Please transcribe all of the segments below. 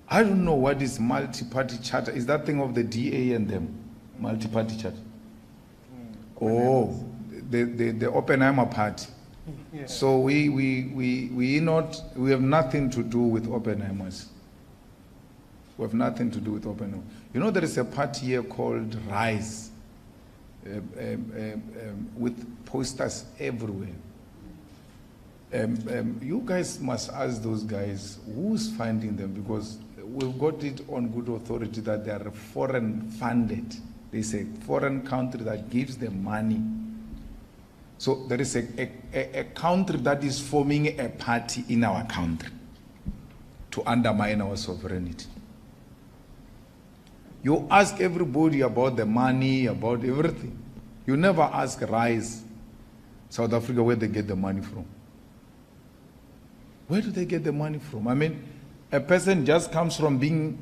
I don't know what is multi-party charter. Is that thing of the DA and them? Multi-party charter? Oh, the Oppenheimer party. Yeah. So we have nothing to do with Oppenheimers. We have nothing to do with Oppenheimer. You know, there is a party here called Rise, with posters everywhere. You guys must ask those guys who's funding them, because we've got it on good authority that they are foreign funded. They say foreign country that gives them money. So there is a country that is forming a party in our country to undermine our sovereignty. You ask everybody about the money, about everything. You never ask Rise, South Africa, where they get the money from. Where do they get the money from? I mean, a person just comes from being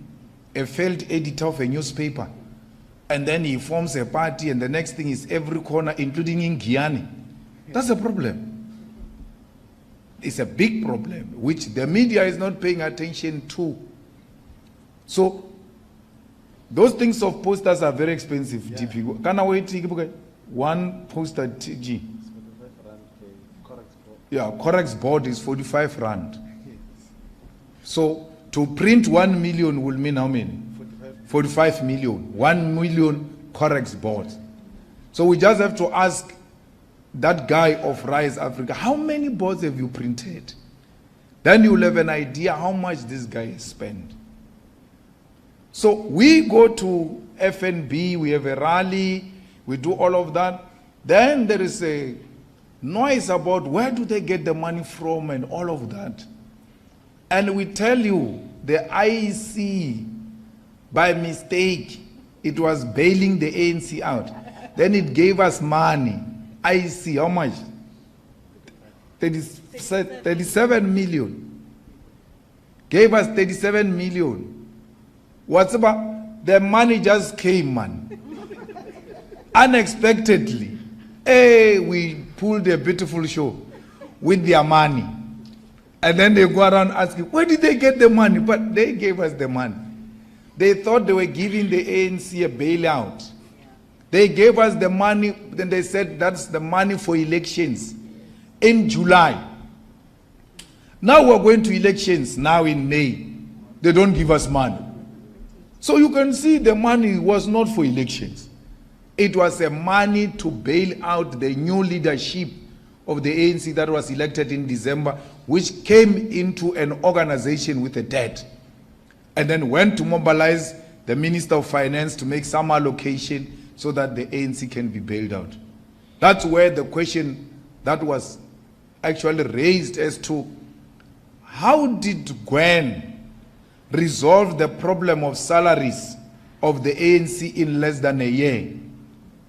a failed editor of a newspaper, and then he forms a party, and the next thing is every corner, including in Guyana. That's a problem. It's a big problem, which the media is not paying attention to. So, those things of posters are very expensive. Yeah. TP. Can I wait? One poster, TG. Yeah, Corex board is 45 rand. So to print 1 million will mean how many? 45 million. 1 million Corex boards. So we just have to ask that guy of Rise Africa, how many boards have you printed? Then you'll have an idea how much this guy has spent. So we go to FNB, we have a rally, we do all of that. Then there is a noise about where do they get the money from and all of that. And we tell you, the IEC, by mistake, it was bailing the ANC out. Then it gave us money. IEC, how much? 37 million. Gave us 37 million. What's about? The money just came, man. Unexpectedly. Hey, we pulled a beautiful show with their money. And then they go around asking, where did they get the money? But they gave us the money. They thought they were giving the ANC a bailout. They gave us the money, then they said that's the money for elections in July. Now we're going to elections now in May. They don't give us money. So you can see the money was not for elections. It was a money to bail out the new leadership of the ANC that was elected in December, which came into an organization with a debt, and then went to mobilize the Minister of Finance to make some allocation so that the ANC can be bailed out. That's where the question that was actually raised as to how did Gwen resolve the problem of salaries of the ANC in less than a year,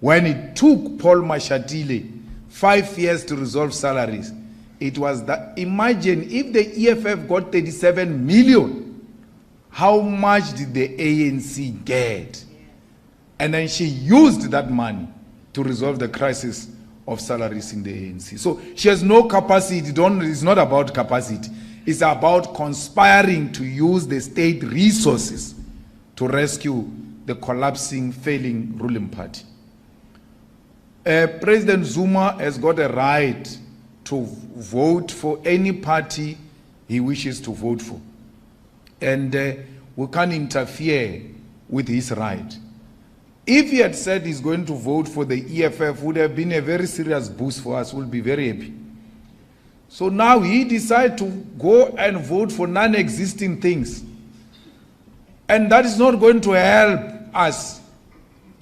when it took Paul Mashatile 5 years to resolve salaries. It was that, imagine if the EFF got 37 million, how much did the ANC get? And then she used that money to resolve the crisis of salaries in the ANC. So she has no capacity. It's not about capacity. It's about conspiring to use the state resources to rescue the collapsing, failing ruling party. President Zuma has got a right to vote for any party he wishes to vote for. And we can't interfere with his right. If he had said he's going to vote for the EFF, would have been a very serious boost for us. We'll be very happy. So now he decided to go and vote for non-existing things. And that is not going to help us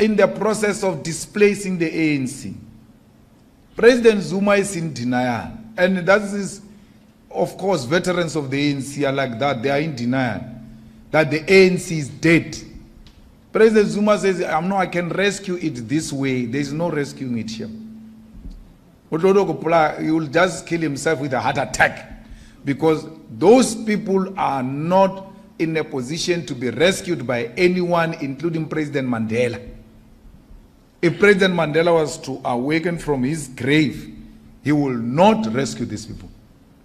in the process of displacing the ANC. President Zuma is in denial. And that is, of course, veterans of the ANC are like that. They are in denial that the ANC is dead. President Zuma says, I can rescue it this way. There is no rescuing it here. He will just kill himself with a heart attack, because those people are not in a position to be rescued by anyone, including President Mandela. If President Mandela was to awaken from his grave, he will not rescue these people.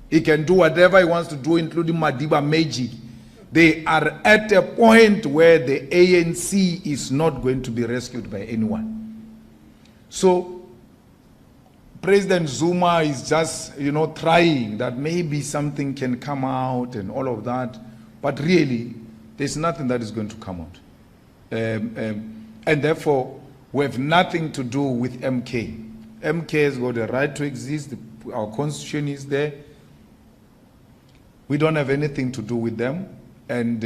He can do whatever he wants to do, including Madiba magic. They are at a point where the ANC is not going to be rescued by anyone. So President Zuma is just, trying that maybe something can come out and all of that. But really, there's nothing that is going to come out. And therefore, we have nothing to do with MK. MK has got a right to exist. Our constitution is there. We don't have anything to do with them. And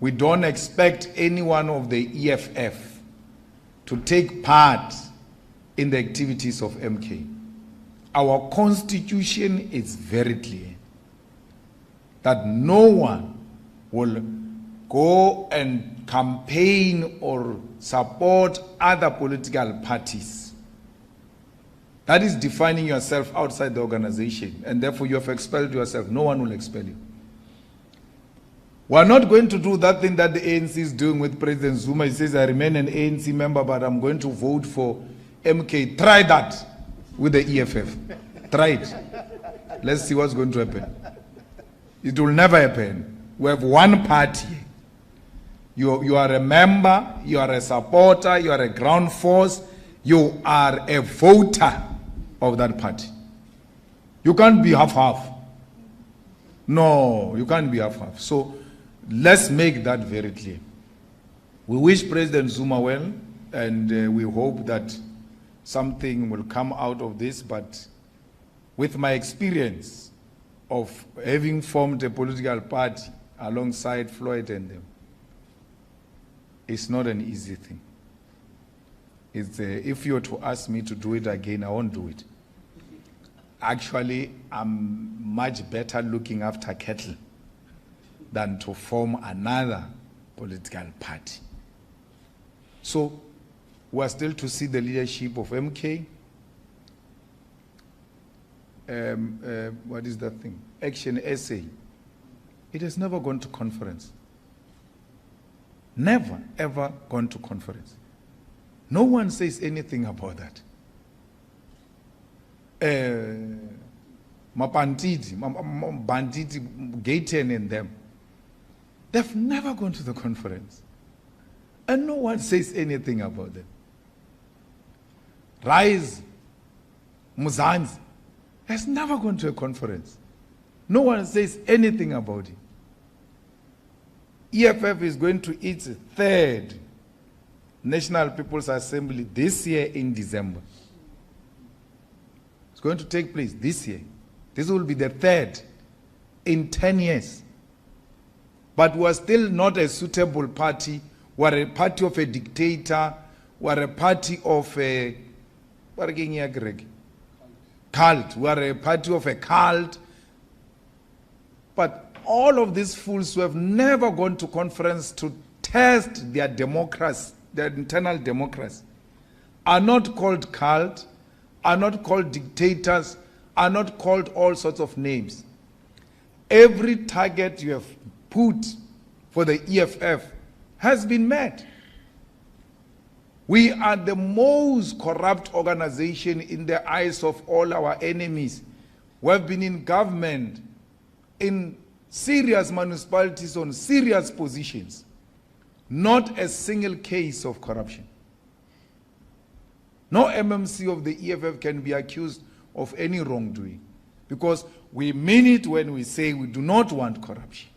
we don't expect any one of the EFF to take part in the activities of MK. Our constitution is very clear that no one will go and campaign or support other political parties. That is defining yourself outside the organization, and therefore you have expelled yourself. No one will expel you. We are not going to do that thing that the ANC is doing with President Zuma. He says, I remain an ANC member, but I'm going to vote for MK. Try that with the EFF. Try it. Let's see what's going to happen. It will never happen. We have one party. You are a member, you are a supporter, you are a ground force, you are a voter of that party. You can't be half-half. No, you can't be half-half. So let's make that very clear. We wish President Zuma well, and we hope that something will come out of this, but with my experience of having formed a political party alongside Floyd and them, it's not an easy thing. If you were to ask me to do it again, I won't do it. Actually, I'm much better looking after cattle than to form another political party. So, we are still to see the leadership of MK. What is that thing? Action SA. It has never gone to conference. Never, ever gone to conference. No one says anything about that. Mapantiti, Banditi, Gaten and them, they've never gone to the conference. And no one says anything about them. Rise, Muzanzi, has never gone to a conference. No one says anything about it. EFF is going to its third National People's Assembly this year in December. It's going to take place this year. This will be the third in 10 years. But we are still not a suitable party. We are a party of a dictator. We are a party of a cult. We are a party of a cult. But all of these fools who have never gone to conference to test their democracy, their internal democracy, are not called cult, are not called dictators, are not called all sorts of names. Every target you have put for the EFF has been met. We are the most corrupt organization in the eyes of all our enemies. We have been in government, in serious municipalities on serious positions. Not a single case of corruption. No MMC of the EFF can be accused of any wrongdoing, because we mean it when we say we do not want corruption.